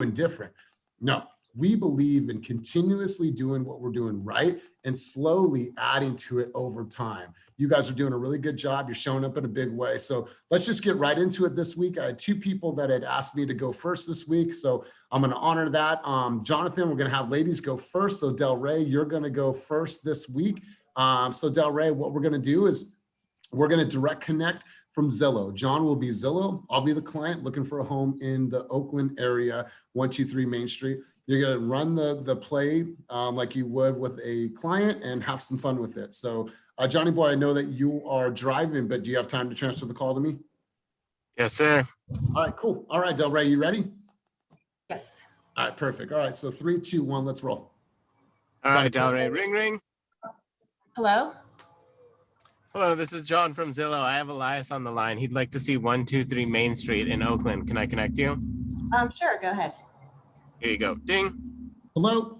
different. No, we believe in continuously doing what we're doing right and slowly adding to it over time. You guys are doing a really good job. You're showing up in a big way. So let's just get right into it this week. I had 2 people that had asked me to go first this week. So I'm going to honor that. Jonathan, we're going to have ladies go first. So Del Rey, you're going to go first this week. So Del Rey, what we're going to do is we're going to direct connect from Zillow. John will be Zillow. I'll be the client looking for a home in the Oakland area, 123 Main Street. You're going to run the play like you would with a client and have some fun with it. So Johnny boy, I know that you are driving, but do you have time to transfer the call to me? Yes, sir. All right, cool. All right, Del Rey, you ready? Yes. All right, perfect. All right, so 3, 2, 1, let's roll. All right, Del Rey, ring, ring. Hello? Hello, this is John from Zillow. I have Elias on the line. He'd like to see 123 Main Street in Oakland. Can I connect you? Sure, go ahead. Here you go. Ding. Hello.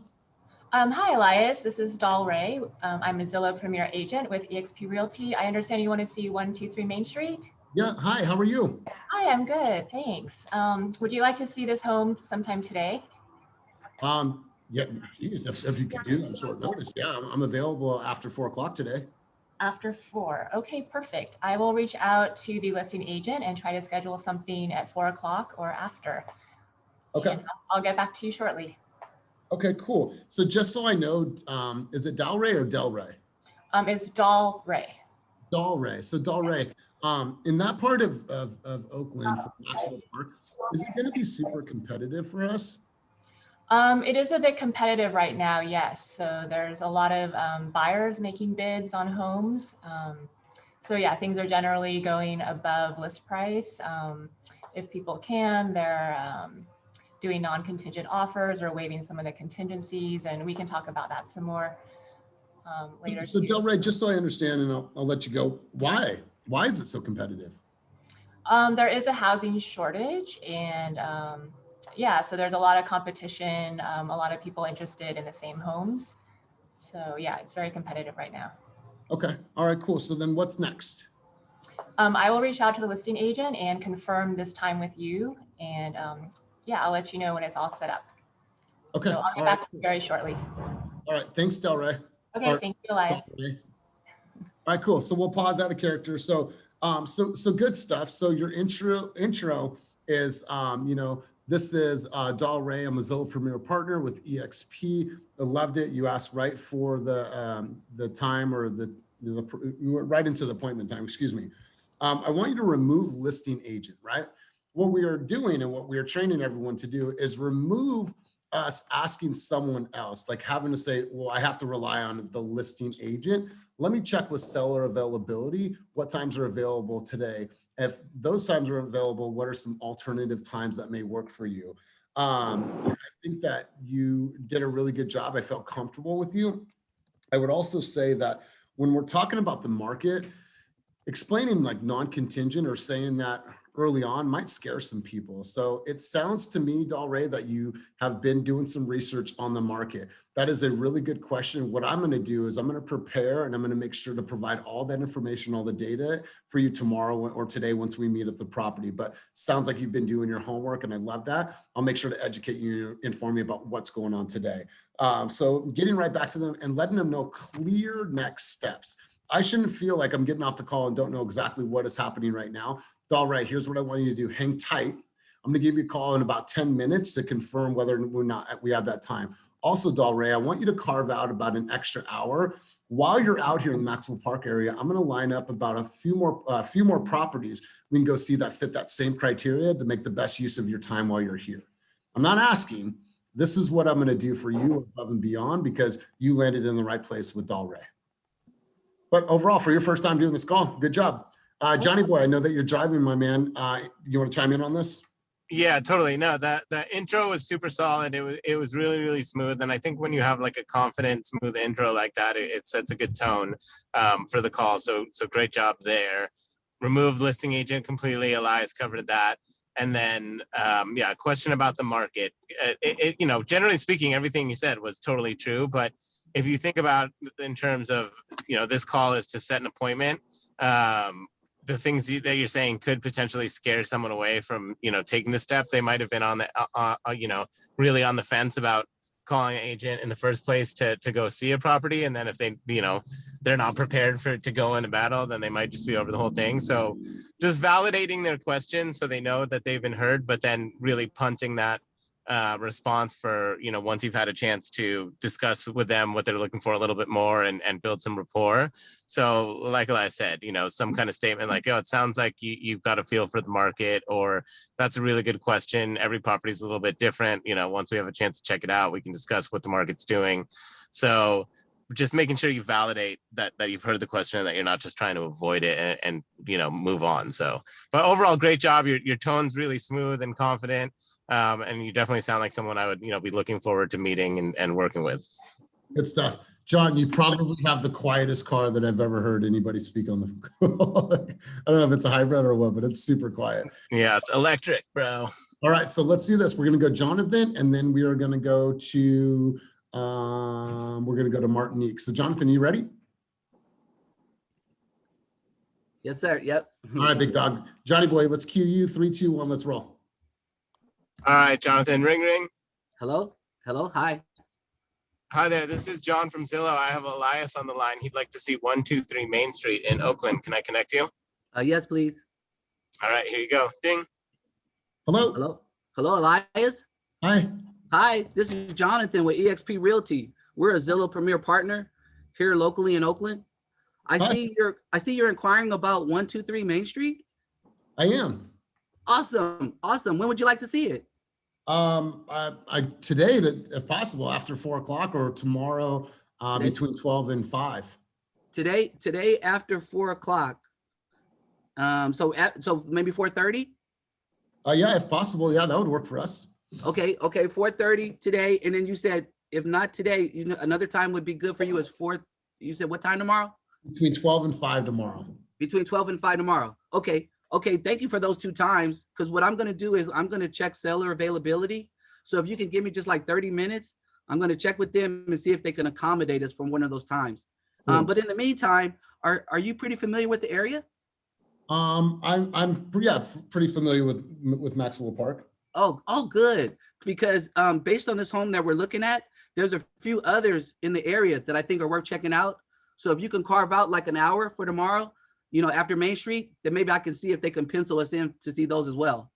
Hi, Elias. This is Del Rey. I'm a Zillow Premier Agent with EXP Realty. I understand you want to see 123 Main Street? Yeah, hi, how are you? Hi, I'm good, thanks. Would you like to see this home sometime today? Yeah, geez, if you could do that on short notice, yeah, I'm available after 4 o'clock today. After 4. Okay, perfect. I will reach out to the listing agent and try to schedule something at 4 o'clock or after. Okay. And I'll get back to you shortly. Okay, cool. So just so I know, is it Del Rey or Del Rey? It's Del Rey. Del Rey. So Del Rey, in that part of Oakland for Maxwell Park, is it going to be super competitive for us? It is a bit competitive right now, yes. So there's a lot of buyers making bids on homes. So yeah, things are generally going above list price. If people can, they're doing non-contingent offers or waiving some of the contingencies, and we can talk about that some more later. So Del Rey, just so I understand, and I'll let you go. Why is it so competitive? There is a housing shortage, and yeah, so there's a lot of competition, a lot of people interested in the same homes. So yeah, it's very competitive right now. Okay, all right, cool. So then what's next? I will reach out to the listing agent and confirm this time with you. And yeah, I'll let you know when it's all set up. Okay. So I'll get back to you very shortly. All right, thanks, Del Rey. Okay, thank you, Elias. All right, cool. So we'll pause out of character. So so good stuff. So your intro is, you know, this is Del Rey. I'm a Zillow Premier Partner with EXP. I loved it. You asked right for the time, or you went right into the appointment time, excuse me. I want you to remove listing agent, right? What we are doing and what we are training everyone to do is remove us asking someone else, like having to say, well, I have to rely on the listing agent. Let me check with seller availability, what times are available today. If those times are available, what are some alternative times that may work for you? I think that you did a really good job. I felt comfortable with you. I would also say that when we're talking about the market, explaining like non-contingent or saying that early on might scare some people. So it sounds to me, Del Rey, that you have been doing some research on the market. That is a really good question. What I'm going to do is I'm going to prepare, and I'm going to make sure to provide all that information, all the data for you tomorrow or today once we meet at the property. But sounds like you've been doing your homework, and I love that. I'll make sure to educate you, inform you about what's going on today. So getting right back to them and letting them know clear next steps. I shouldn't feel like I'm getting off the call and don't know exactly what is happening right now. Del Rey, here's what I want you to do. Hang tight. I'm going to give you a call in about 10 minutes to confirm whether or not we have that time. Also, Del Rey, I want you to carve out about an extra hour. While you're out here in the Maxwell Park area, I'm going to line up about a few more properties we can go see that fit that same criteria to make the best use of your time while you're here. I'm not asking. This is what I'm going to do for you above and beyond because you landed in the right place with Del Rey. But overall, for your first time doing this call, good job. Johnny boy, I know that you're driving, my man. You want to chime in on this? Yeah, totally. No, the intro was super solid. It was really, really smooth. And I think when you have like a confident, smooth intro like that, it sets a good tone for the call. So great job there. Remove listing agent completely. Elias covered that. And then, yeah, a question about the market. You know, generally speaking, everything you said was totally true. But if you think about in terms of, you know, this call is to set an appointment. the things that you're saying could potentially scare someone away from, taking the step. They might have been on the, really on the fence about calling an agent in the first place to go see a property. And then if they, they're not prepared to go into battle, then they might just be over the whole thing. So just validating their questions so they know that they've been heard, but then really punting that response for, once you've had a chance to discuss with them what they're looking for a little bit more and build some rapport. So like I said, some kind of statement like, oh, it sounds like you've got a feel for the market, or that's a really good question. Every property is a little bit different. Once we have a chance to check it out, we can discuss what the market's doing. So just making sure you validate that you've heard the question and that you're not just trying to avoid it and move on. So, but overall, great job. Your tone's really smooth and confident. And you definitely sound like someone I would, be looking forward to meeting and working with. Good stuff. John, you probably have the quietest car that I've ever heard anybody speak on the call. I don't know if it's a hybrid or what, but it's super quiet. Yeah, it's electric, bro. All right, so let's do this. We're going to go Jonathan, and then we are going to go to Martinique. So Jonathan, are you ready? Yes, sir. Yep. All right, big dog. Johnny boy, let's cue you. 3, 2, 1, let's roll. All right, Jonathan, ring, ring. Hello. Hi. Hi there. This is John from Zillow. I have Elias on the line. He'd like to see 123 Main Street in Oakland. Can I connect you? Yes, please. All right, here you go. Ding. Hello. Hello, Elias. Hi. Hi, this is Jonathan with EXP Realty. We're a Zillow Premier partner here locally in Oakland. I see you're inquiring about 123 Main Street. I am. Awesome. When would you like to see it? Today, if possible, after 4 o'clock, or tomorrow between 12 and 5. Today after 4 o'clock. So maybe 4:30. Yeah, if possible. Yeah, that would work for us. Okay. 4:30 today, and then you said if not today, another time would be good for you. Is 4? You said what time tomorrow? Between 12 and 5 tomorrow. Between 12 and 5 tomorrow. Okay. Thank you for those 2 times. Because what I'm going to do is I'm going to check seller availability. So if you can give me just like 30 minutes, I'm going to check with them and see if they can accommodate us from one of those times. But in the meantime, are you pretty familiar with the area? I'm pretty familiar with Maxwell Park. Oh, good. Because based on this home that we're looking at, there's a few others in the area that I think are worth checking out. So if you can carve out like an hour for tomorrow, after Main Street, then maybe I can see if they can pencil us in to see those as well.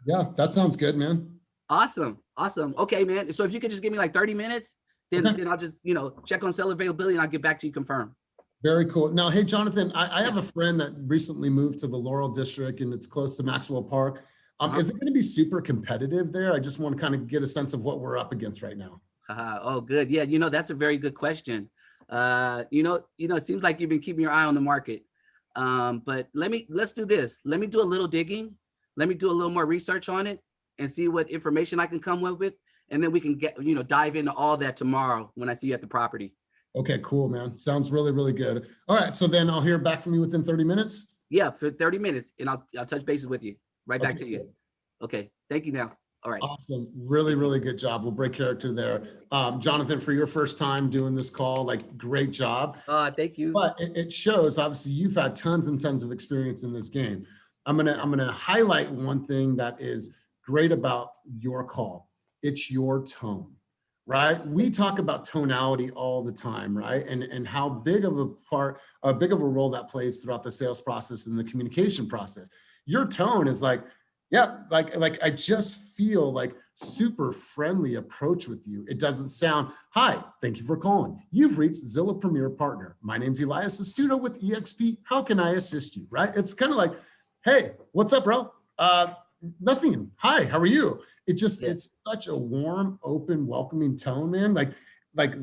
Yeah, that sounds good, man. Awesome. Okay, man. So if you could just give me like 30 minutes, then I'll just, check on seller availability and I'll get back to you confirm. Very cool. Now, hey, Jonathan, I have a friend that recently moved to the Laurel District and it's close to Maxwell Park. Is it going to be super competitive there? I just want to kind of get a sense of what we're up against right now. Oh, good. Yeah, that's a very good question. It seems like you've been keeping your eye on the market. But let's do this. Let me do a little digging. Let me do a little more research on it and see what information I can come up with. And then we can dive into all that tomorrow when I see you at the property. Okay, cool, man. Sounds really, really good. All right. So then I'll hear back from you within 30 minutes. Yeah, for 30 minutes and I'll touch bases with you back to you. Okay. Thank you now. All right. Awesome. Really, really good job. We'll break character there. Jonathan, for your first time doing this call, great job. Thank you. But it shows, obviously, you've had tons and tons of experience in this game. I'm gonna highlight one thing that is great about your call. It's your tone, right? We talk about tonality all the time, right? And how big of a role that plays throughout the sales process and the communication process. Your tone is I just feel super friendly approach with you. It doesn't sound, hi, thank you for calling. You've reached Zillow Premier Partner. My name's Elias Astuto with EXP. How can I assist you, right? It's kind of like, hey, what's up, bro? Nothing. Hi, how are you? It's such a warm, open, welcoming tone, man. Like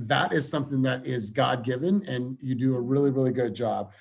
that is something that is God-given and you do a really, really good job.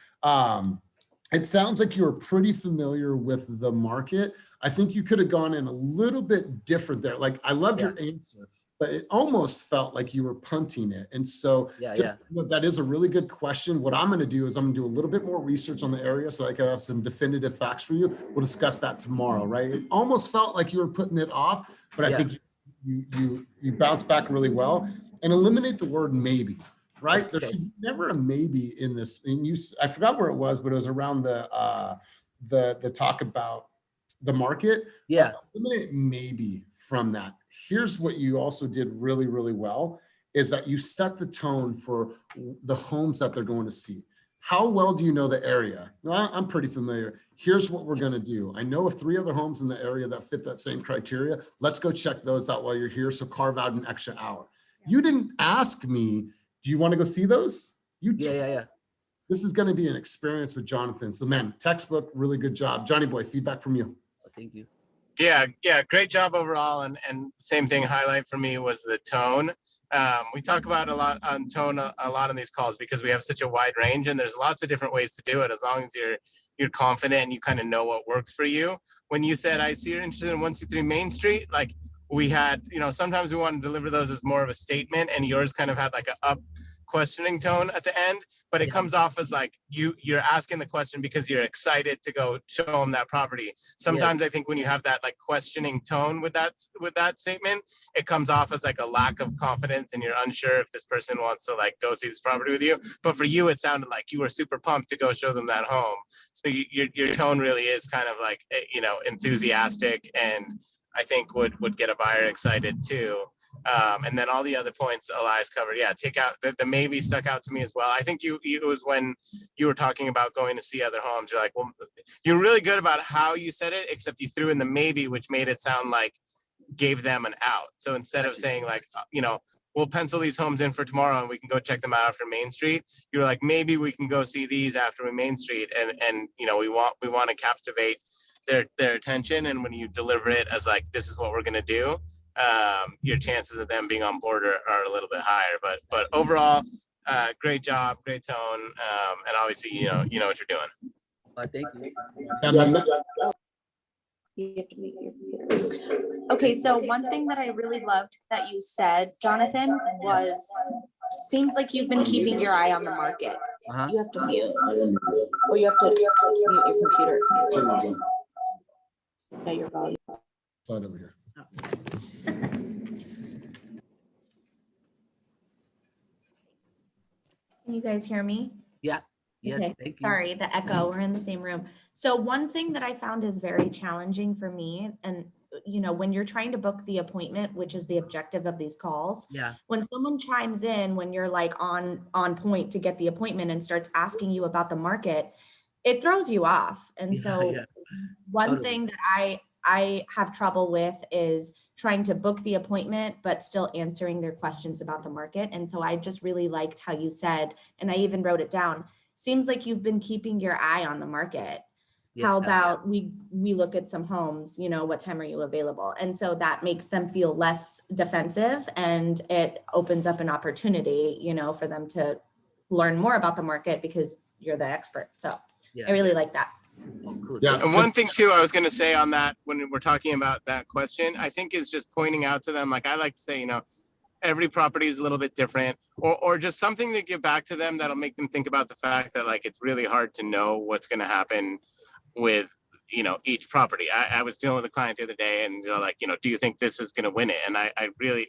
It sounds like you're pretty familiar with the market. I think you could have gone in a little bit different there. I loved your answer, but it almost felt like you were punting it. And so that is a really good question. What I'm going to do is I'm going to do a little bit more research on the area so I can have some definitive facts for you. We'll discuss that tomorrow, right? It almost felt like you were putting it off, but I think you bounced back really well. And eliminate the word maybe. Right? There should be never a maybe in this. And I forgot where it was, but it was around the the talk about the market. Yeah. Eliminate maybe from that. Here's what you also did really, really well is that you set the tone for the homes that they're going to see. How well do you know the area? Well, I'm pretty familiar. Here's what we're going to do. I know of 3 other homes in the area that fit that same criteria. Let's go check those out while you're here. So carve out an extra hour. You didn't ask me, do you want to go see those? Yeah. This is going to be an experience with Jonathan. So man, textbook, really good job. Johnny boy, feedback from you. Thank you. Yeah, great job overall. And same thing, highlight for me was the tone. We talk about a lot on tone a lot on these calls because we have such a wide range and there's lots of different ways to do it as long as you're confident and you kind of know what works for you. When you said, I see you're interested in 123 Main Street, like we had, sometimes we want to deliver those as more of a statement and yours kind of had like a up questioning tone at the end, but it comes off as like you're asking the question because you're excited to go show them that property. Sometimes I think when you have that like questioning tone with that statement, it comes off as like a lack of confidence and you're unsure if this person wants to like go see this property with you. But for you, it sounded like you were super pumped to go show them that home. So your tone really is kind of like, enthusiastic, and I think would get a buyer excited too. And then all the other points Elias covered. Yeah, take out the maybe stuck out to me as well. I think it was when you were talking about going to see other homes. You're like, well, you're really good about how you said it, except you threw in the maybe, which made it sound like gave them an out. So instead of saying like, we'll pencil these homes in for tomorrow and we can go check them out after Main Street, you're like, maybe we can go see these after Main Street, and we want to captivate their attention. And when you deliver it as like, this is what we're gonna do, your chances of them being on board are a little bit higher. But overall, great job, great tone, and obviously you know what you're doing. Thank you. You have to mute your computer. Okay, so one thing that I really loved that you said, Jonathan, was seems like you've been keeping your eye on the market. You have to mute, or you have to mute your computer. Yeah, your volume. Slide over here. Can you guys hear me? Yeah. Yes, Okay. thank you. Sorry, the echo, we're in the same room. So one thing that I found is very challenging for me, and when you're trying to book the appointment, which is the objective of these calls, when someone chimes in, when you're like on point to get the appointment and starts asking you about the market, it throws you off. And one thing that I have trouble with is trying to book the appointment, but still answering their questions about the market. And so I just really liked how you said, and I even wrote it down, seems like you've been keeping your eye on the market. How about we look at some homes, what time are you available? And so that makes them feel less defensive, and it opens up an opportunity, for them to learn more about the market because you're the expert. So I really like that. Yeah. And one thing too, I was going to say on that, when we're talking about that question, I think is just pointing out to them, like I like to say, every property is a little bit different, or just something to give back to them that'll make them think about the fact that like it's really hard to know what's going to happen with each property. I was dealing with a client the other day, and they're like, do you think this is going to win it? And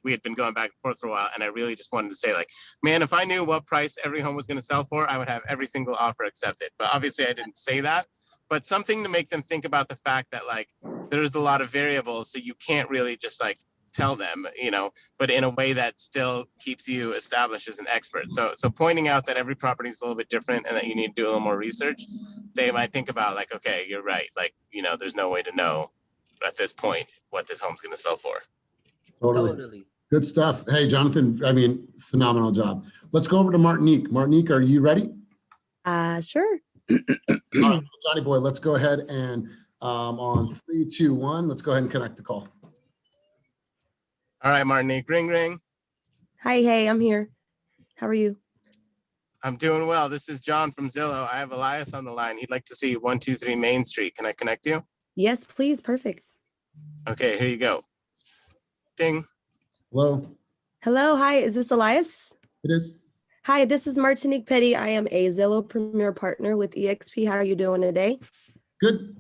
we had been going back and forth for a while, and I really just wanted to say, like, man, if I knew what price every home was going to sell for, I would have every single offer accepted. But obviously I didn't say that. But something to make them think about the fact that like there's a lot of variables, so you can't really just like tell them, but in a way that still keeps you established as an expert. So pointing out that every property is a little bit different and that you need to do a little more research, they might think about like, okay, you're right. Like, there's no way to know at this point what this home's going to sell for. Totally. Good stuff. Hey, Jonathan, phenomenal job. Let's go over to Martinique. Martinique, are you ready? Sure. All right, so Johnny boy, let's go ahead and on 3, 2, 1, let's go ahead and connect the call. All right, Martinique, ring, ring. Hi, hey, I'm here. How are you? I'm doing well. This is John from Zillow. I have Elias on the line. He'd like to see 123 Main Street. Can I connect you? Yes, please. Perfect. Okay, here you go. Ding. Hello. Hello. Hi. Is this Elias? It is. Hi, this is Martinique Petty. I am a Zillow Premier Partner with EXP. How are you doing today? Good.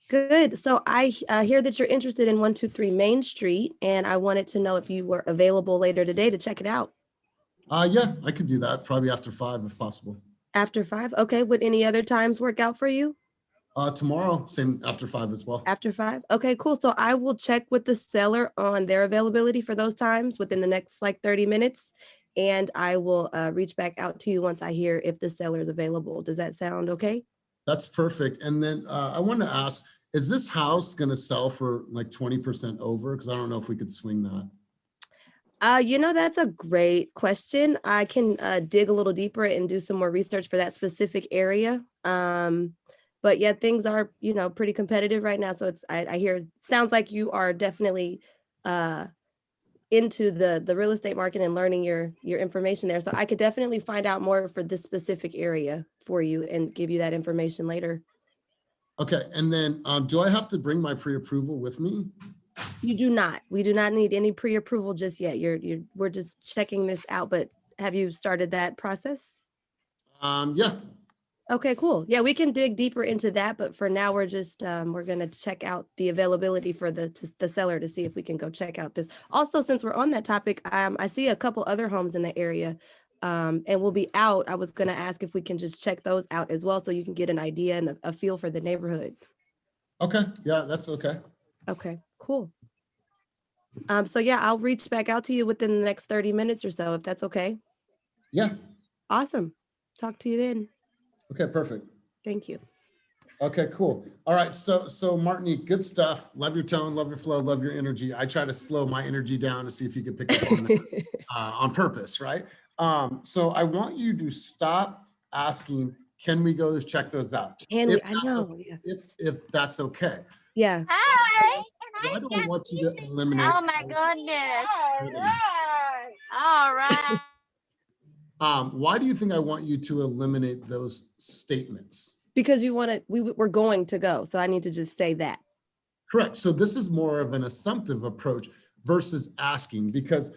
Good. So I hear that you're interested in 123 Main Street, and I wanted to know if you were available later today to check it out. Yeah, I could do that. Probably after 5 if possible. After 5? Okay. Would any other times work out for you? Tomorrow, same after 5 as well. After 5? Okay, cool. So I will check with the seller on their availability for those times within the next like 30 minutes. And I will reach back out to you once I hear if the seller is available. Does that sound okay? That's perfect. And then I want to ask, is this house going to sell for like 20% over? Because I don't know if we could swing that. That's a great question. I can dig a little deeper and do some more research for that specific area. But yeah, things are, pretty competitive right now. So I hear, sounds like you are definitely into the real estate market and learning your information there. So I could definitely find out more for this specific area for you and give you that information later. Okay. And then do I have to bring my pre-approval with me? You do not. We do not need any pre-approval just yet. We're just checking this out, but have you started that process? Yeah. Okay, cool. Yeah, we can dig deeper into that, but for now we're just we're gonna check out the availability for the seller to see if we can go check out this. Also, since we're on that topic, I see a couple other homes in the area, and we'll be out. I was gonna ask if we can just check those out as well, so you can get an idea and a feel for the neighborhood. Okay. Yeah, that's okay. Okay, cool. So yeah, I'll reach back out to you within the next 30 minutes or so, if that's okay. Yeah. Awesome. Talk to you then. Okay, perfect. Thank you. Okay, cool. All right. So Martinique, good stuff. Love your tone, love your flow, love your energy. I try to slow my energy down to see if you could pick up on that on purpose, right? So I want you to stop asking, can we go check those out? I know. Okay, if that's okay. Yeah. Hi. Why do I want you to eliminate? Oh my goodness. All right. Why do you think I want you to eliminate those statements? Because we're going to go. So I need to just say that. Correct. So this is more of an assumptive approach versus asking, because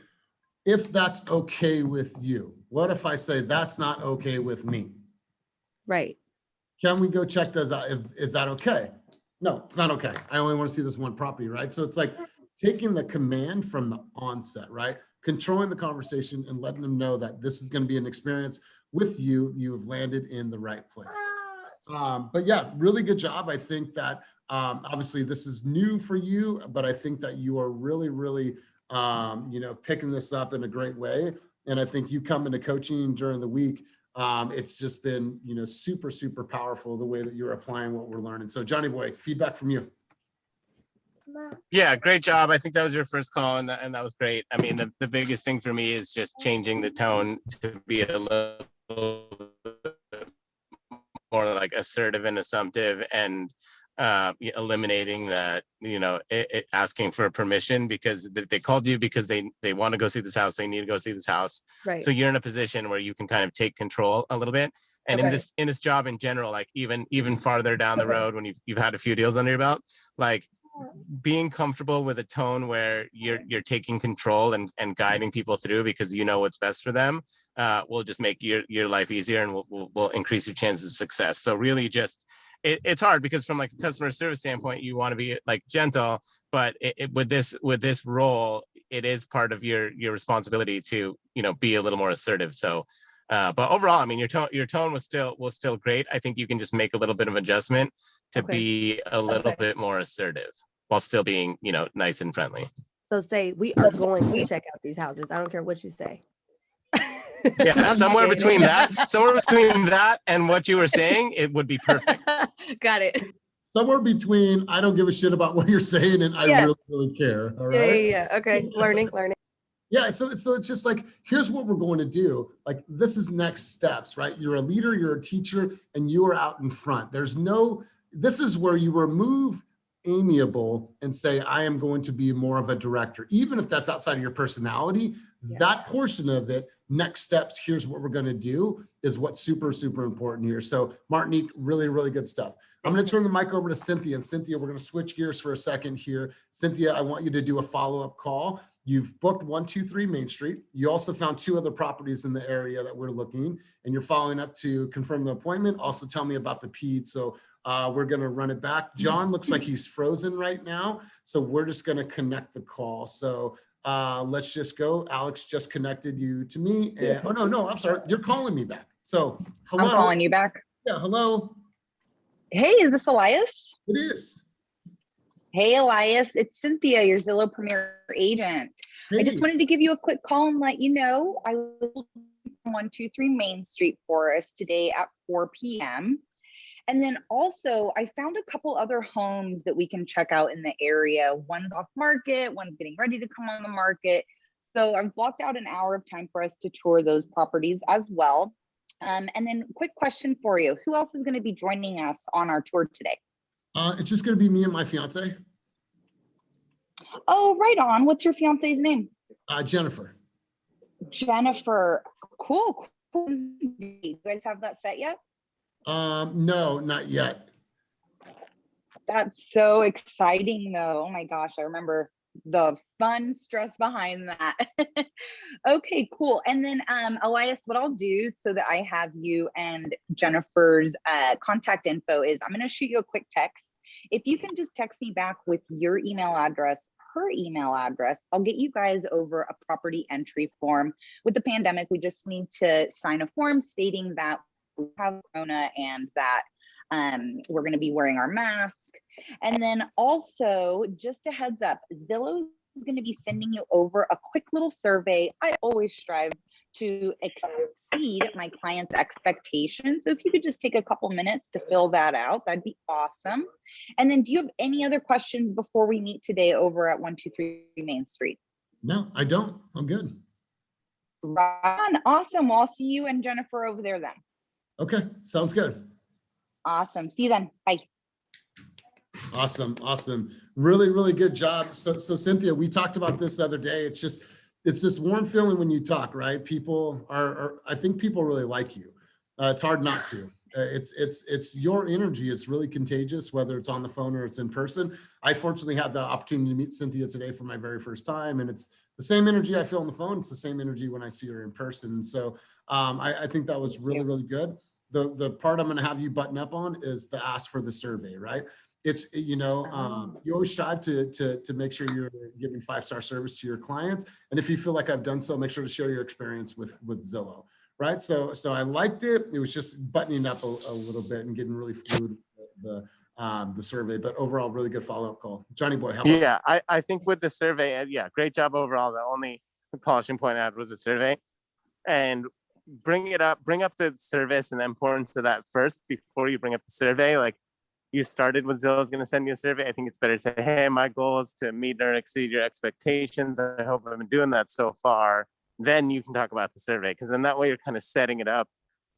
if that's okay with you, what if I say that's not okay with me? Right. Can we go check those out? Is that okay? No, it's not okay. I only want to see this one property, right? So it's like taking the command from the onset, right? Controlling the conversation and letting them know that this is going to be an experience with you. You have landed in the right place. But yeah, really good job. I think that obviously this is new for you, but I think that you are really, really, picking this up in a great way. And I think you come into coaching during the week. It's just been, super, super powerful the way that you're applying what we're learning. So Johnny boy, feedback from you. Yeah, great job. I think that was your first call and that was great. I mean, the biggest thing for me is just changing the tone to be a little more like assertive and assumptive, and eliminating that, asking for permission, because they called you because they want to go see this house. They need to go see this house. Right. So you're in a position where you can kind of take control a little bit. And Okay. in this job in general, like even farther down the road, when you've had a few deals under your belt, like being comfortable with a tone where you're taking control and guiding people through because you know what's best for them, will just make your life easier and will increase your chances of success. So really just it's hard because from like a customer service standpoint, you want to be like gentle, but with this role, it is part of your responsibility to be a little more assertive. So but overall, I mean, your tone was still great. I think you can just make a little bit of adjustment to be a little bit more assertive while still being, nice and friendly. So say we are going to check out these houses. I don't care what you say. Yeah, somewhere between that and what you were saying, it would be perfect. Got it. Somewhere between, I don't give a shit about what you're saying and I really, really care. All right. Yeah. Okay. Learning. Yeah, so it's just like, here's what we're going to do. Like, this is next steps, right? You're a leader, you're a teacher, and you are out in front. This is where you remove amiable and say, I am going to be more of a director. Even if that's outside of your personality, that portion of it, next steps, here's what we're going to do, is what's super, super important here. So Martinique, really, really good stuff. I'm going to turn the mic over to Cynthia. And Cynthia, we're going to switch gears for a second here. Cynthia, I want you to do a follow-up call. You've booked 123 Main Street. You also found 2 other properties in the area that we're looking, and you're following up to confirm the appointment. Also tell me about the PED. So we're going to run it back. John looks like he's frozen right now. So we're just going to connect the call. So let's just go. Alex just connected you to me. And, oh, no, I'm sorry. You're calling me back. So hello. I'm calling you back. Yeah, hello. Hey, is this Elias? It is. Hey, Elias, it's Cynthia, your Zillow Premier agent. I just Hey. wanted to give you a quick call and let you know I will be from 123 Main Street for us today at 4 p.m. And then also, I found a couple other homes that we can check out in the area. One's off market, one's getting ready to come on the market. So I've blocked out an hour of time for us to tour those properties as well. And then quick question for you. Who else is going to be joining us on our tour today? It's just going to be me and my fiance. Oh, right on. What's your fiance's name? Jennifer. Jennifer. Cool. Do you guys have that set yet? No, not yet. That's so exciting though. Oh my gosh, I remember the fun stress behind that. Okay, cool. And then Elias, what I'll do so that I have you and Jennifer's contact info is I'm going to shoot you a quick text. If you can just text me back with your email address, her email address, I'll get you guys over a property entry form. With the pandemic, we just need to sign a form stating that we have Corona and that we're going to be wearing our mask. And then also, just a heads up, Zillow is going to be sending you over a quick little survey. I always strive to exceed my clients' expectations. So if you could just take a couple minutes to fill that out, that'd be awesome. And then do you have any other questions before we meet today over at 123 Main Street? No, I don't. I'm good. Ron, awesome. Well, I'll see you and Jennifer over there then. Okay, sounds good. Awesome. See you then. Bye. Awesome. Awesome. Really, really good job. So Cynthia, we talked about this the other day. It's this warm feeling when you talk, right? People I think people really like you. It's hard not to. It's your energy. It's really contagious, whether it's on the phone or it's in person. I fortunately had the opportunity to meet Cynthia today for my very first time, and it's the same energy I feel on the phone. It's the same energy when I see her in person. So I think that was really, really good. The part I'm going to have you button up on is the ask for the survey, right? It's, you always strive to make sure you're giving 5-star service to your clients. And if you feel like I've done so, make sure to share your experience with Zillow, right? So I liked it. It was just buttoning up a little bit and getting really fluid with the survey, but overall, really good follow-up call. Johnny Boy, how about Yeah, I think with the survey, yeah, great job overall. The only polishing point I had was the survey. And bring up the service and the importance of that first before you bring up the survey. Like, you started with Zillow's going to send you a survey. I think it's better to say, hey, my goal is to meet or exceed your expectations. I hope I've been doing that so far. Then you can talk about the survey, because then that way you're kind of setting it up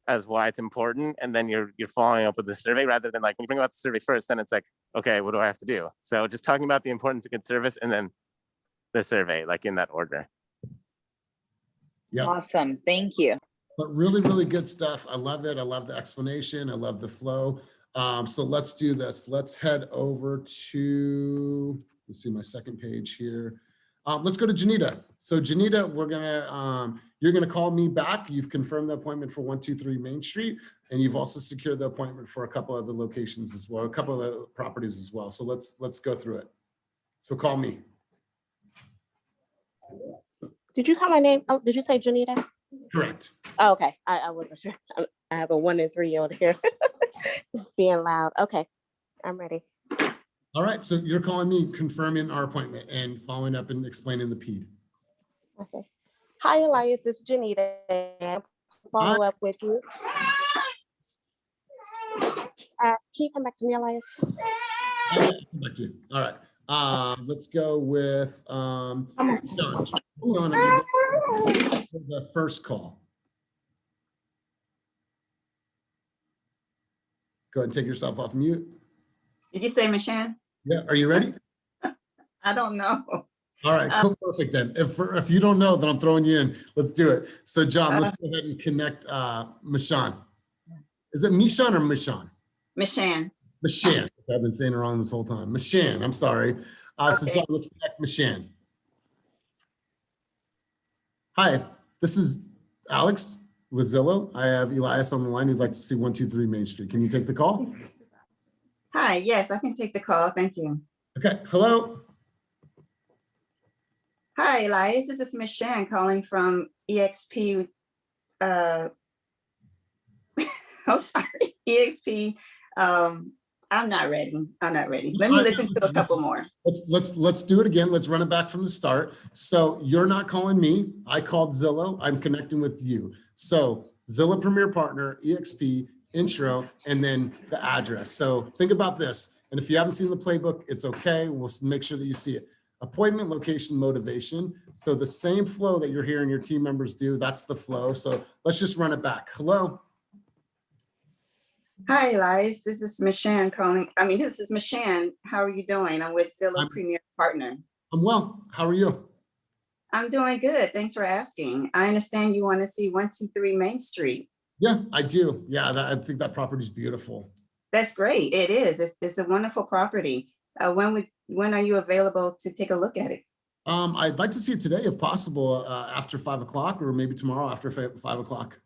as why it's important. And then you're following up with the survey, rather than like when you bring about the survey first, then it's like, okay, what do I have to do? So just talking about the importance of good service and then the survey, like in that order. Yeah. Awesome. Thank you. But really, really good stuff. I love it. I love the explanation. I love the flow. So let's do this. Let's head over to, let's see my second page here. Let's go to Janita. So Janita, you're gonna call me back. You've confirmed the appointment for 123 Main Street, and you've also secured the appointment for a couple of the locations as well, a couple of the properties as well. So let's go through it. So call me. Did you call my name? Oh, did you say Janita? Correct. Oh, okay. I wasn't sure. I have a 1 and 3 on here. Being loud. Okay. I'm ready. All right. So you're calling me, confirming our appointment and following up and explaining the PED. Okay. Hi, Elias. It's Janita. Follow up with you. Can you come back to me, Elias? I'll come back to you. All right. Let's go with John. Hold on. For the first call. Go ahead and take yourself off mute. Did you say Michelle? Yeah. Are you ready? I don't know. All right. Cool. Perfect. Then if you don't know, then I'm throwing you in. Let's do it. So John, let's go ahead and connect Michelle. Is it Michelle or Michelle? Michelle. Michelle. I've been saying it wrong this whole time. Michelle. I'm sorry. So John, let's connect Michelle. Hi, this is Alex with Zillow. I have Elias on the line. He'd like to see 123 Main Street. Can you take the call? Hi, yes, I can take the call. Thank you. Okay, hello. Hi, Elias. This is Michelle calling from EXP. I'm sorry, EXP I'm not ready. I'm not ready. Let me listen to a couple more. Let's do it again. Let's run it back from the start. So you're not calling me. I called Zillow. I'm connecting with you. So Zillow Premier Partner, EXP, intro, and then the address. So think about this. And if you haven't seen the playbook, it's okay. We'll make sure that you see it. Appointment, location, motivation. So the same flow that you're hearing your team members do, that's the flow. So let's just run it back. Hello. Hi, Elias. This is Mishan calling. This is Mishan. How are you doing? I'm with Zillow Premier Partner. I'm well. How are you? I'm doing good. Thanks for asking. I understand you want to see 123 Main Street. Yeah, I do. Yeah, I think that property is beautiful. That's great. It is. It's a wonderful property. When are you available to take a look at it? I'd like to see it today, if possible, after 5 o'clock, or maybe tomorrow after 5 o'clock.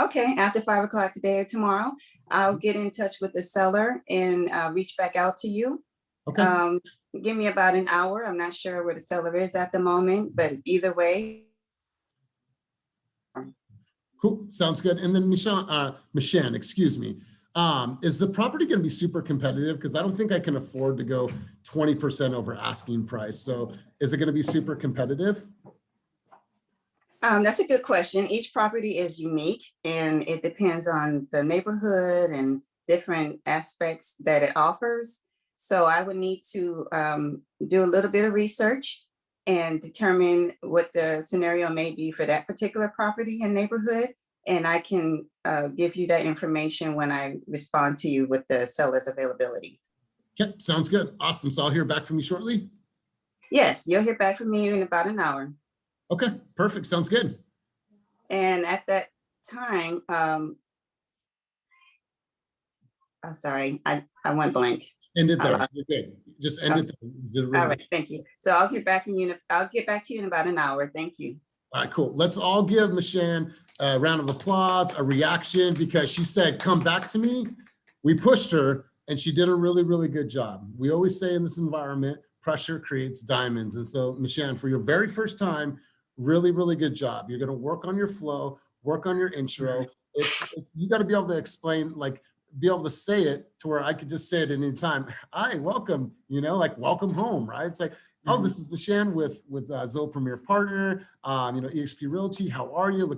Okay, after 5 o'clock today or tomorrow, I'll get in touch with the seller and reach back out to you. Okay. Give me about an hour. I'm not sure where the seller is at the moment, but either way. Cool. Sounds good. And then Mishan, excuse me. Is the property going to be super competitive? Because I don't think I can afford to go 20% over asking price. So is it going to be super competitive? That's a good question. Each property is unique and it depends on the neighborhood and different aspects that it offers. So I would need to do a little bit of research and determine what the scenario may be for that particular property and neighborhood. And I can give you that information when I respond to you with the seller's availability. Yep, sounds good. Awesome. So I'll hear back from you shortly? Yes, you'll hear back from me in about an hour. Okay, perfect. Sounds good. And at that time, sorry, I went blank. End it there. You're good. Just end it there. All right, thank you. So I'll get back from you. I'll get back to you in about an hour. Thank you. All right, cool. Let's all give Mishan a round of applause, a reaction, because she said, come back to me. We pushed her and she did a really, really good job. We always say in this environment, pressure creates diamonds. And so Mishan, for your very first time, really, really good job. You're going to work on your flow, work on your intro. You got to be able to explain, be able to say it to where I could just say it at any time. Hi, welcome, welcome home, right? It's like, oh, this is Mishan with Zillow Premier Partner, EXP Realty. How are you?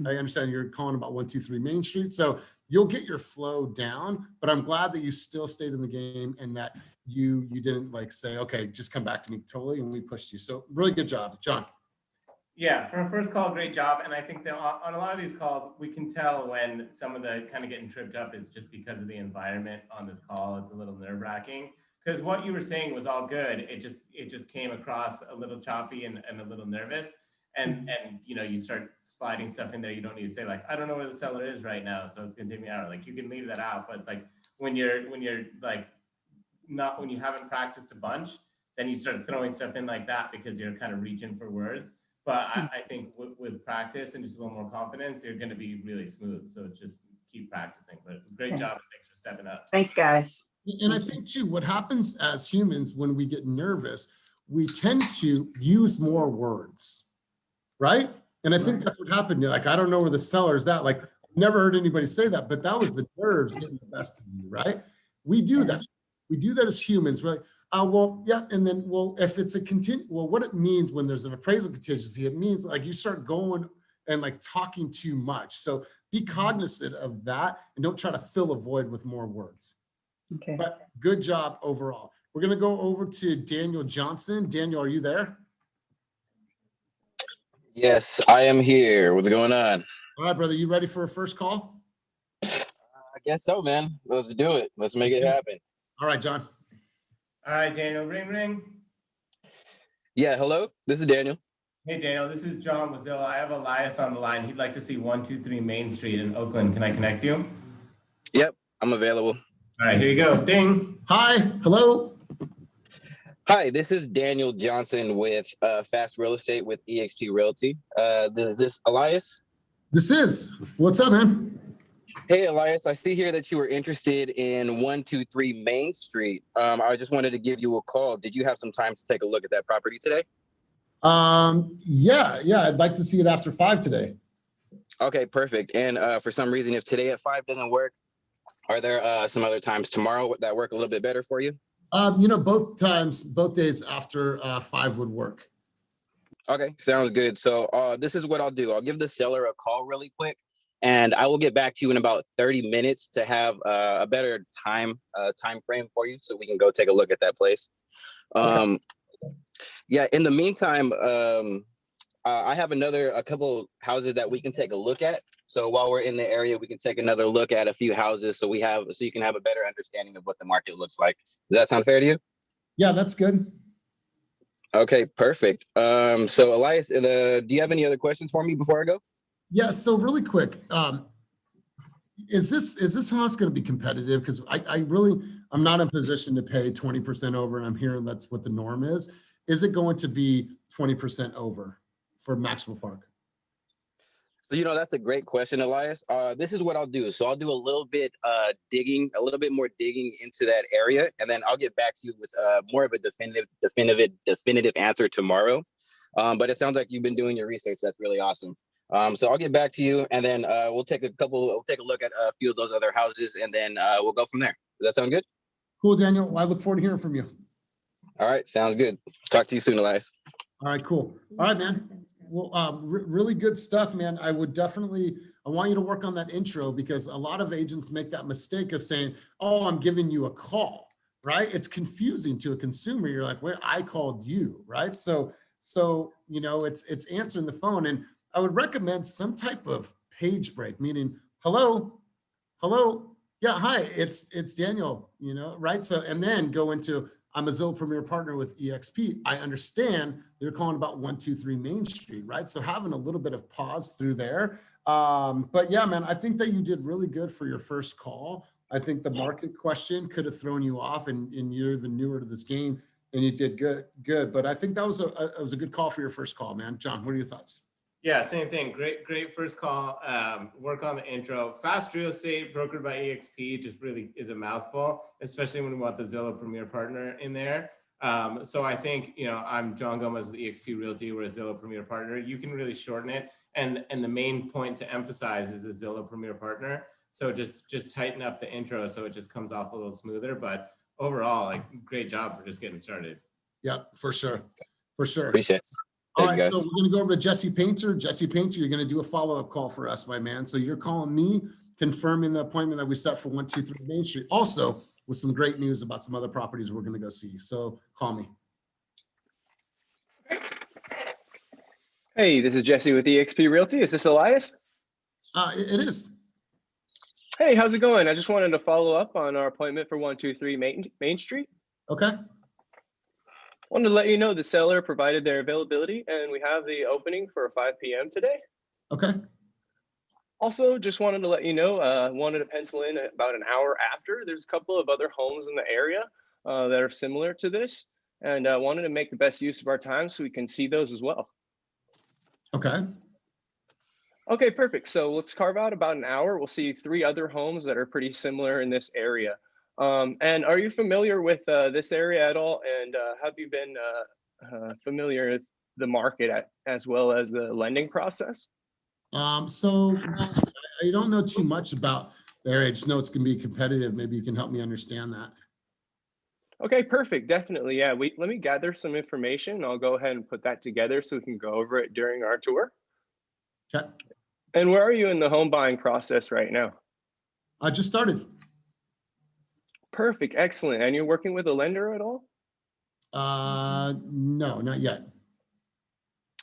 I understand you're calling about 123 Main Street. So you'll get your flow down, but I'm glad that you still stayed in the game and that you didn't say, okay, just come back to me totally. And we pushed you. So really good job, John. Yeah, for a first call, great job. And I think that on a lot of these calls, we can tell when some of the kind of getting tripped up is just because of the environment on this call. It's a little nerve wracking because what you were saying was all good. It just came across a little choppy and a little nervous. And you start sliding stuff in there. You don't need to say I don't know where the seller is right now, so it's gonna take me an hour. You can leave that out, but it's when you haven't practiced a bunch, then you start throwing stuff in like that because you're kind of reaching for words. But I think with practice and just a little more confidence, you're going to be really smooth. So just keep practicing. But great job and thanks for stepping up. Thanks, guys. And I think too, what happens as humans when we get nervous, we tend to use more words, right? And I think that's what happened. I don't know where the seller's at. I've never heard anybody say that, but that was the nerves getting the best of you, right? We do that. We do that as humans. We're well, yeah. And then, if it's what it means when there's an appraisal contingency, it means you start going and talking too much. So be cognizant of that and don't try to fill a void with more words. Okay. But good job overall. We're going to go over to Daniel Johnson. Daniel, are you there? Yes, I am here. What's going on? All right, brother. You ready for a first call? I guess so, man. Let's do it. Let's make it happen. All right, John. All right, Daniel, ring, ring. Yeah, hello, this is Daniel. Hey, Daniel, this is John with Zillow. I have Elias on the line. He'd like to see 123 Main Street in Oakland. Can I connect you? Yep, I'm available. All right, here you go. Ding. Hi, hello. Hi, this is Daniel Johnson with Fast Real Estate with EXP Realty. Is this Elias? This is. What's up, man? Hey, Elias, I see here that you were interested in 123 Main Street. I just wanted to give you a call. Did you have some time to take a look at that property today? Yeah, I'd like to see it after 5 today. Okay, perfect. And for some reason, if today at 5 doesn't work, Are there some other times tomorrow that work a little bit better for you? Both days after 5 would work. Okay, sounds good. So this is what I'll do. I'll give the seller a call really quick, and I will get back to you in about 30 minutes to have a better time frame for you, so we can go take a look at that place. Okay. Yeah. In the meantime, I have a couple houses that we can take a look at. So while we're in the area, we can take another look at a few houses, so you can have a better understanding of what the market looks like. Does that sound fair to you? Yeah, that's good. Okay, perfect. So Elias, do you have any other questions for me before I go? Yeah, so really quick, is this house going to be competitive? Because I'm not in a position to pay 20% over, and I'm hearing that's what the norm is. Is it going to be 20% over for Maxwell Park? So, that's a great question, Elias. This is what I'll do. So I'll do a little bit a little bit more digging into that area, and then I'll get back to you with more of a definitive answer tomorrow. But it sounds like you've been doing your research. That's really awesome. So I'll get back to you, and then we'll take a look at a few of those other houses, and then we'll go from there. Does that sound good? Cool, Daniel. Well, I look forward to hearing from you. All right, sounds good. Talk to you soon, Elias. All right, cool. All right, man. Well, really good stuff, man. I want you to work on that intro, because a lot of agents make that mistake of saying, oh, I'm giving you a call, right? It's confusing to a consumer. You're like, wait, I called you, right? So, it's answering the phone. And I would recommend some type of page break, meaning, hello, yeah, hi, it's Daniel, right? So, and then go into, I'm a Zillow Premier Partner with EXP. I understand you're calling about 123 Main Street, right? So having a little bit of pause through there. But yeah, man, I think that you did really good for your first call. I think the market question could have thrown you off, and you're even newer to this game, and you did good. But I think that was a good call for your first call, man. John, what are your thoughts? Yeah, same thing. Great first call. Work on the intro. Fast real estate brokered by EXP just really is a mouthful, especially when we want the Zillow Premier Partner in there. So I think, I'm John Gomez with EXP Realty. We're a Zillow Premier Partner. You can really shorten it. And the main point to emphasize is the Zillow Premier Partner. So just tighten up the intro so it just comes off a little smoother. But overall, great job for just getting started. Yeah, for sure. Appreciate it. All right, so we're going to go over to Jesse Painter. Jesse Painter, you're going to do a follow-up call for us, my man. So you're calling me, confirming the appointment that we set for 123 Main Street. Also, with some great news about some other properties we're going to go see. So call me. Hey, this is Jesse with EXP Realty. Is this Elias? It is. Hey, how's it going? I just wanted to follow up on our appointment for 123 Main Street. Okay. Wanted to let you know the seller provided their availability, and we have the opening for 5 p.m. today. Okay. Also, just wanted to let you know, wanted to pencil in about an hour after. There's a couple of other homes in the area that are similar to this, and wanted to make the best use of our time so we can see those as well. Okay. Okay, perfect. So let's carve out about an hour. We'll see 3 other homes that are pretty similar in this area. And are you familiar with this area at all? And have you been familiar with the market as well as the lending process? So I don't know too much about the area. I just know it's going to be competitive. Maybe you can help me understand that. Okay, perfect. Definitely. Yeah, let me gather some information. I'll go ahead and put that together so we can go over it during our tour. Okay. And where are you in the home buying process right now? I just started. Perfect. Excellent. And you're working with a lender at all? No, not yet.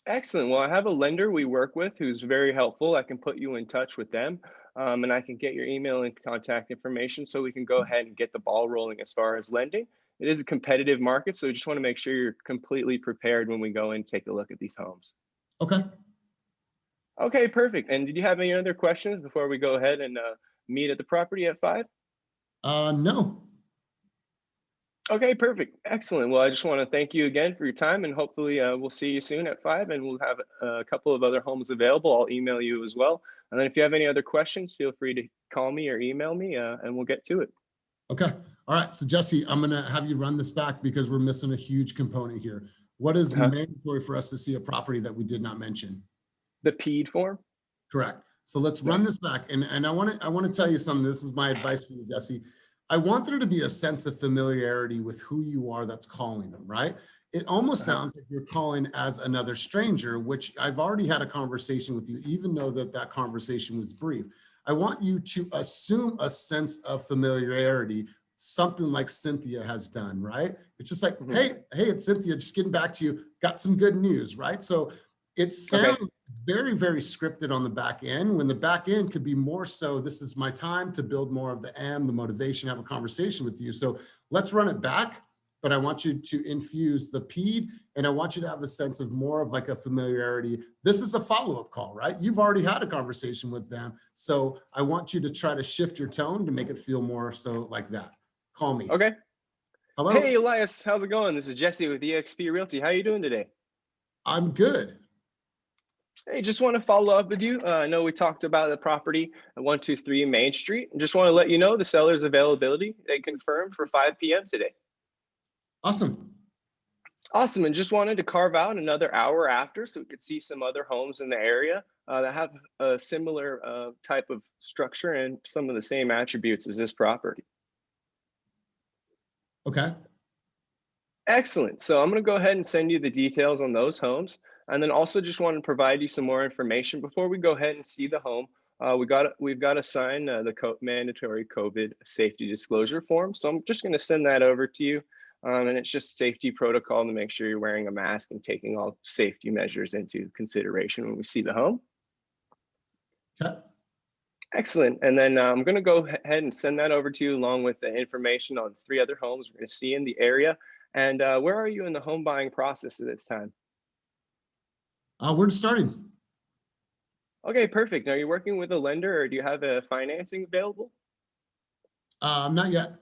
Excellent. Well, I have a lender we work with who's very helpful. I can put you in touch with them, and I can get your email and contact information so we can go ahead and get the ball rolling as far as lending. It is a competitive market, so we just want to make sure you're completely prepared when we go and take a look at these homes. Okay. Okay, perfect. And did you have any other questions before we go ahead and meet at the property at 5? No. Okay, perfect. Excellent. Well, I just want to thank you again for your time, and hopefully we'll see you soon at 5, and we'll have a couple of other homes available. I'll email you as well. And then if you have any other questions, feel free to call me or email me, and we'll get to it. Okay. All right. So Jesse, I'm going to have you run this back because we're missing a huge component here. What is mandatory for us to see a property that we did not mention? The PED form? Correct. So let's run this back. And I want to tell you something. This is my advice for you, Jesse. I want there to be a sense of familiarity with who you are that's calling them, right? It almost sounds like you're calling as another stranger, which I've already had a conversation with you, even though that conversation was brief. I want you to assume a sense of familiarity, something like Cynthia has done, right? It's just like, hey, it's Cynthia, just getting back to you, got some good news, right? So it sounds very, very scripted on the back end, when the back end could be more so, this is my time to build more of the motivation, have a conversation with you. So let's run it back, but I want you to infuse the PED, and I want you to have a sense of more of like a familiarity. This is a follow-up call, right? You've already had a conversation with them. So I want you to try to shift your tone to make it feel more so like that. Call me. Okay. Hello. Hey, Elias, how's it going? This is Jesse with EXP Realty. How you doing today? I'm good. Hey, just want to follow up with you. I know we talked about the property at 123 Main Street. Just want to let you know the seller's availability. They confirmed for 5 p.m. today. Awesome. Awesome. And just wanted to carve out another hour after so we could see some other homes in the area that have a similar type of structure and some of the same attributes as this property. Okay. Excellent. So I'm going to go ahead and send you the details on those homes. And then also just want to provide you some more information before we go ahead and see the home. We've got to sign the mandatory COVID safety disclosure form. So I'm just going to send that over to you. And it's just safety protocol to make sure you're wearing a mask and taking all safety measures into consideration when we see the home. Okay. Excellent. And then I'm going to go ahead and send that over to you along with the information on 3 other homes we're going to see in the area. And where are you in the home buying process at this time? We're starting. Okay, perfect. Are you working with a lender or do you have a financing available? Not yet.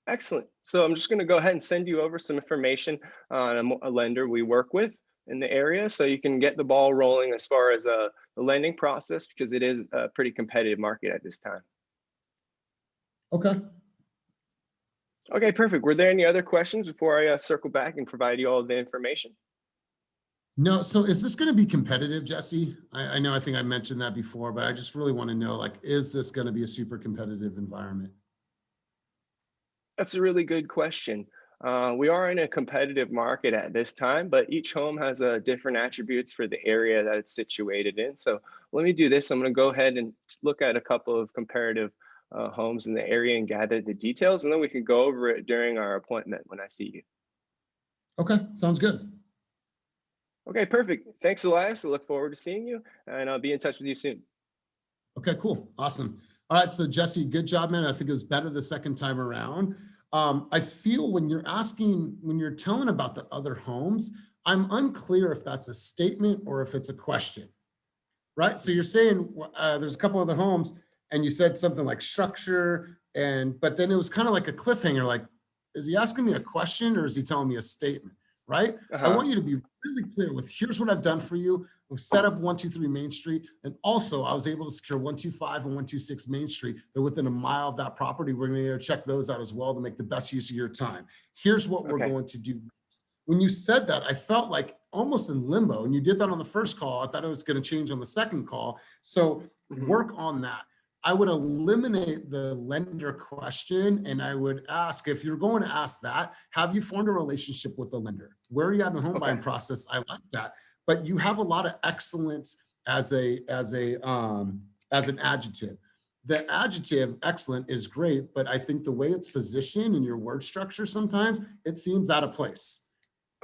Excellent. So I'm just going to go ahead and send you over some information on a lender we work with in the area so you can get the ball rolling as far as the lending process, because it is a pretty competitive market at this time. Okay. Okay, perfect. Were there any other questions before I circle back and provide you all the information? No. So is this going to be competitive, Jesse? I know, I think I mentioned that before, but I just really want to know, like, is this going to be a super competitive environment? That's a really good question. We are in a competitive market at this time, but each home has different attributes for the area that it's situated in. So let me do this. I'm going to go ahead and look at a couple of comparative homes in the area and gather the details, and then we can go over it during our appointment when I see you. Okay, sounds good. Okay, perfect. Thanks, Elias. I look forward to seeing you, and I'll be in touch with you soon. Okay, cool. Awesome. All right, so Jesse, good job, man. I think it was better the second time around. I feel when you're telling about the other homes, I'm unclear if that's a statement or if it's a question, right? So you're saying there's a couple other homes and you said something like structure, but then it was kind of like a cliffhanger, like, is he asking me a question or is he telling me a statement, right? I want you to be really clear with, here's what I've done for you. We've set up 123 Main Street. And also I was able to secure 125 and 126 Main Street. They're within a mile of that property. We're going to check those out as well to make the best use of your time. Here's what we're going to do next. When you said that, I felt like almost in limbo, and you did that on the first call. I thought it was going to change on the second call. So work on that. I would eliminate the lender question, and I would ask, if you're going to ask that, have you formed a relationship with the lender? Where are you at in the home buying process? I like that. But you have a lot of excellence as an adjective. The adjective excellent is great, but I think the way it's positioned in your word structure, sometimes it seems out of place.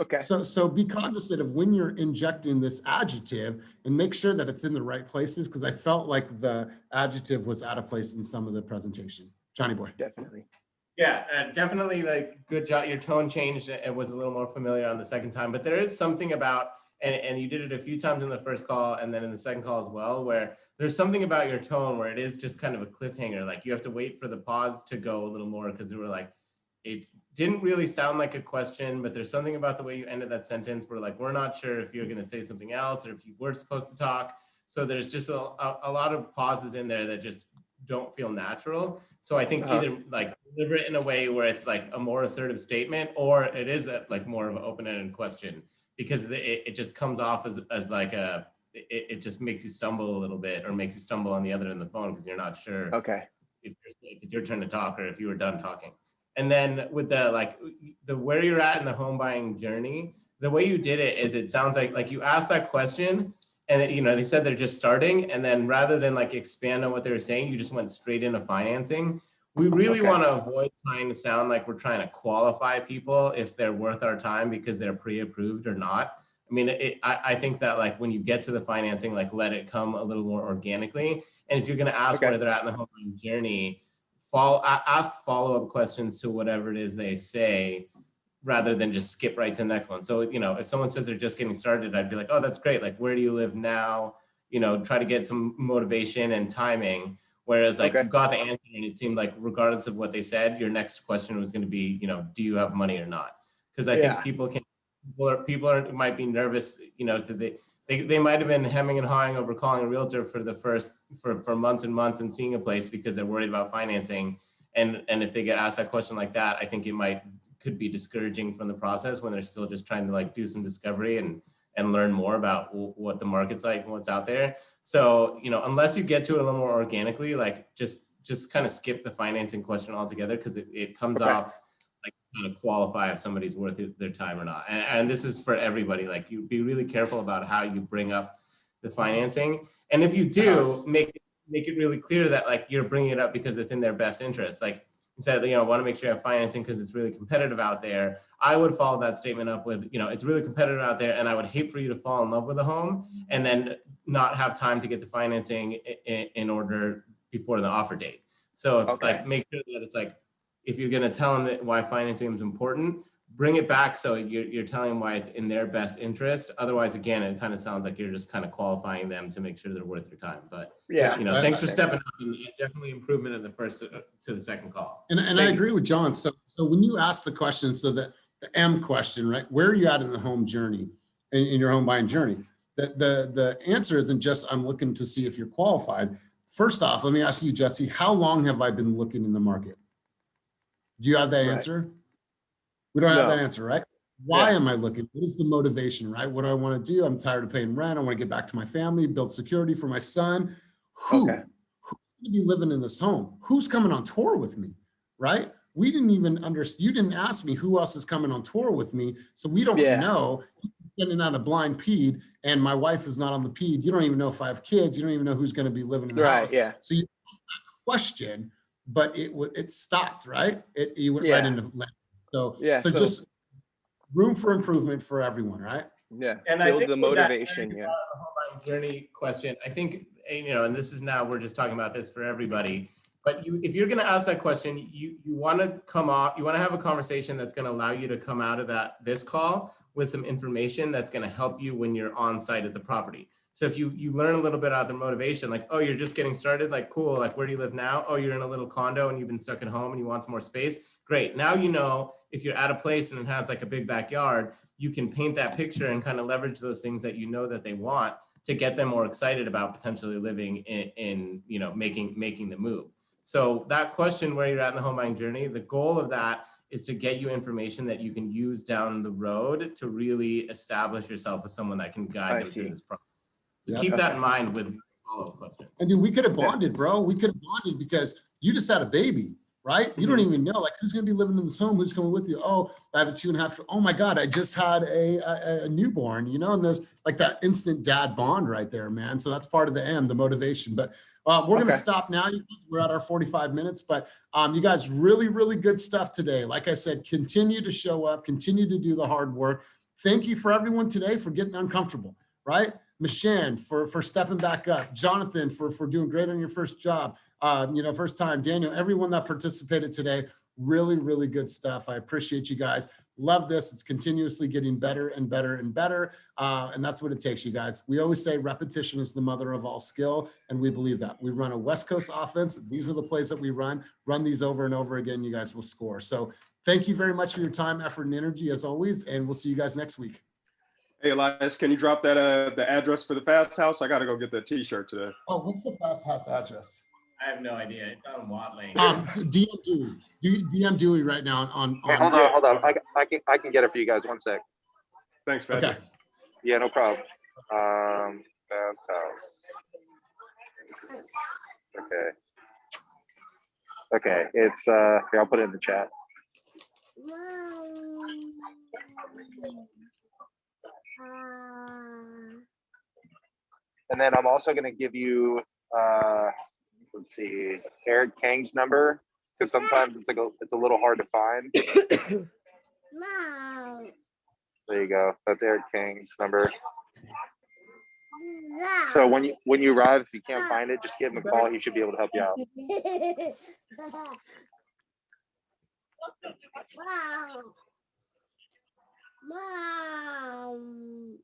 Okay. So be cognizant of when you're injecting this adjective and make sure that it's in the right places, because I felt like the adjective was out of place in some of the presentation. Johnny boy. Definitely. Yeah, definitely, like, good job. Your tone changed. It was a little more familiar on the second time, but there is something about, and you did it a few times in the first call and then in the second call as well, where there's something about your tone where it is just kind of a cliffhanger. Like, you have to wait for the pause to go a little more, because you were like, it didn't really sound like a question, but there's something about the way you ended that sentence where, like, we're not sure if you're going to say something else or if you were supposed to talk. So there's just a lot of pauses in there that just don't feel natural. So I think either like deliver it in a way where it's like a more assertive statement, or it is like more of an open-ended question, because it just comes off as like a it just makes you stumble a little bit, or makes you stumble on the other end of the phone because you're not sure if it's your turn to talk or if you were done talking. And then with the where you're at in the home buying journey, the way you did it is, it sounds like you asked that question and they said they're just starting, and then rather than like expand on what they were saying, you just went straight into financing. We really want to avoid trying to sound like we're trying to qualify people if they're worth our time because they're pre-approved or not. I mean, I think that like when you get to the financing, like let it come a little more organically. And if you're going to ask where they're at in the home buying journey, ask follow-up questions to whatever it is they say, rather than just skip right to the next one. So, if someone says they're just getting started, I'd be like, oh, that's great. Like, where do you live now? Try to get some motivation and timing. Whereas like you got the answer and it seemed like regardless of what they said, your next question was going to be, do you have money or not? Because I think people might be nervous, they might have been hemming and hawing over calling a realtor for months and months and seeing a place because they're worried about financing. And if they get asked that question like that, I think could be discouraging from the process when they're still just trying to like do some discovery and learn more about what the market's like and what's out there. So, unless you get to it a little more organically, like just kind of skip the financing question altogether, because it comes off like kind of qualify if somebody's worth their time or not. And this is for everybody. Like, you be really careful about how you bring up the financing. And if you do, make it really clear that like you're bringing it up because it's in their best interest. Like, you said, want to make sure you have financing because it's really competitive out there. I would follow that statement up with, it's really competitive out there, and I would hate for you to fall in love with a home and then not have time to get the financing in order before the offer date. So if make sure that it's like, if you're going to tell them that why financing is important, bring it back so you're telling them why it's in their best interest. Otherwise, again, it kind of sounds like you're just kind of qualifying them to make sure they're worth your time. But thanks for stepping up, and definitely improvement in the first to the second call. And I agree with John. So when you ask the question, so the M question, right? Where are you at in the home journey, in your home buying journey? The answer isn't just I'm looking to see if you're qualified. First off, let me ask you, Jesse, how long have I been looking in the market? Do you have that answer? We don't have that answer, right? Why am I looking? What is the motivation, right? What do I want to do? I'm tired of paying rent. I want to get back to my family, build security for my son. Who's going to be living in this home? Who's coming on tour with me, right? We didn't even understand. You didn't ask me who else is coming on tour with me. So we don't know. You're sending out a blind PED, and my wife is not on the PED. You don't even know if I have kids. You don't even know who's going to be living in the house. Yeah. So you asked that question, but it stopped, right? You went right into so just room for improvement for everyone, right? Yeah. And build I think the motivation. The home buying journey question, I think, and this is now, we're just talking about this for everybody, but if you're going to ask that question, you want to have a conversation that's going to allow you to come out of this call with some information that's going to help you when you're on site at the property. So if you learn a little bit about their motivation, like, oh, you're just getting started, like, cool, like, where do you live now? Oh, you're in a little condo and you've been stuck at home and you want some more space. Great. Now, if you're at a place and it has like a big backyard, you can paint that picture and kind of leverage those things that that they want to get them more excited about potentially living in making the move. So that question, where you're at in the home buying journey, the goal of that is to get you information that you can use down the road to really establish yourself as someone that can guide them through this process. So keep that in mind with follow-up questions. And dude, we could have bonded, bro. We could have bonded because you just had a baby, right? You don't even know, like, who's going to be living in this home? Who's coming with you? Oh, I have a 2.5. Oh my God, I just had a newborn, and there's like that instant dad bond right there, man. So that's part of the motivation. But we're going to stop now. We're at our 45 minutes, but you guys, really, really good stuff today. Like I said, continue to show up, continue to do the hard work. Thank you for everyone today for getting uncomfortable, right? Mishan for stepping back up, Jonathan for doing great on your first job, first time, Daniel, everyone that participated today, really, really good stuff. I appreciate you guys. Love this. It's continuously getting better and better and better. And that's what it takes, you guys. We always say repetition is the mother of all skill. And we believe that. We run a West Coast offense. These are the plays that we run these over and over again. You guys will score. So thank you very much for your time, effort, and energy as always. And we'll see you guys next week. Hey, Elias, can you drop that the address for the Fast House? I got to go get that T-shirt today. Oh, what's the Fast House address? I have no idea. It's on Watling. DM Dewey right now on. Hey, hold on. I can get it for you guys. One sec. Thanks, Patrick. Okay. Yeah, no problem. Okay. Okay, it's here, I'll put it in the chat. And then I'm also going to give you let's see, Eric Kang's number, because sometimes it's like it's a little hard to find. There you go. That's Eric Kang's number. So when you arrive, if you can't find it, just give him a call. He should be able to help you out. Mom.